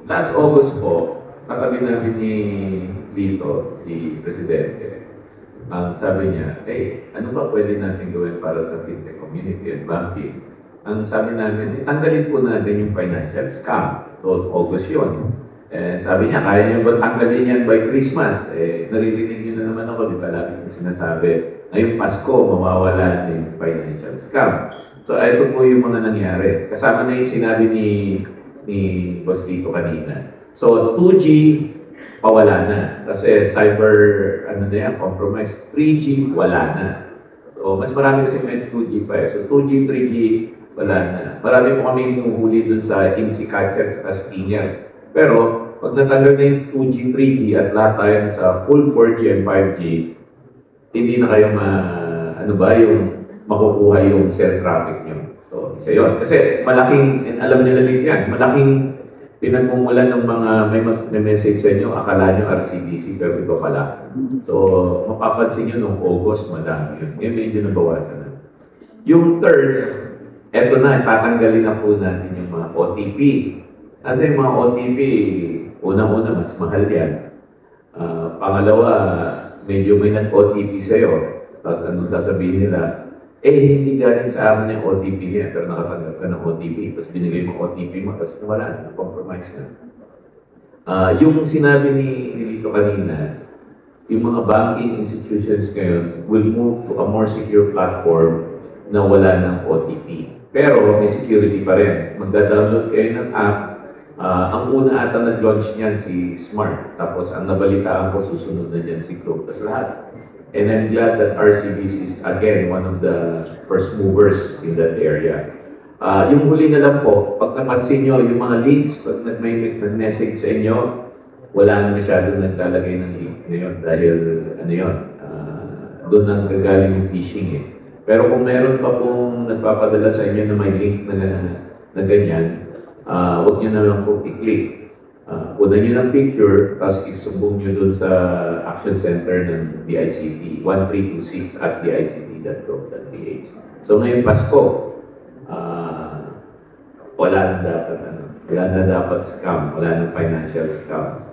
Last August po, katabi namin ni Lito, si Presidente. Sabi niya, ano ba pwede natin gawin para sa fintech community and banking? Ang sabi namin, tanggalin po natin yung financial scam. So, August yun. Sabi niya, kaya niyo ba tanggalin yan by Christmas? Naririnig niyo na naman ako, di ba lagi ko sinasabi, ngayong Pasko, mawawala yung financial scam. So, ito po yung mga nangyari. Kasama na yung sinabi ni Boss Lito kanina. So, 2G, pawala na. Kasi cyber, compromise. 3G, wala na. So, mas marami kasi may 2G pa eh. So, 2G, 3G, wala na. Marami po kami hinuhuli dun sa INSI catcher at Stinger. Pero, pag natanggal na yung 2G, 3G at lahat tayo sa full 4G and 5G, hindi na kayo yung makukuha yung cell traffic nyo. So, isa yun. Kasi malaking, alam nila din yan, malaking pinagmumulan ng mga may message sa inyo, akala nyo RCBC, pero ito pala. So, mapapansin nyo nung August, madami yun. Ngayon medyo nabawasan na. Yung third, eto na, tatanggalin na po natin yung mga OTP. Kasi yung mga OTP, unang-una, mas mahal yan. Pangalawa, medyo may nag-OTP sa'yo. Tapos anong sasabihin nila? Hindi galing sa amin yung OTP niya, pero nakatanggap ka ng OTP. Tapos binigay mo OTP mo, tapos wala na, compromise na. Yung sinabi ni Lito kanina, yung mga banking institutions ngayon will move to a more secure platform na wala ng OTP. Pero may security pa rin. Magda-download kayo ng app. Ang una ata nag-launch niyan si Smart. Tapos ang nabalitaan ko, susunod na dyan si Globe. Tapos lahat. And I'm glad that RCBC is again one of the first movers in that area. Yung huli na lang po, pag napansin nyo, yung mga links, pag may message sa inyo, wala na masyadong naglalagay ng link ngayon dahil doon nang gagaling yung phishing eh. Pero kung meron pa pong nagpapadala sa inyo na may link na ganyan, huwag nyo na lang po i-click. Kunan nyo ng picture, tapos isumbong nyo dun sa Action Center ng DICT, 1326 at dict.gov.ph. So ngayon Pasko, wala na dapat scam, wala na financial scam.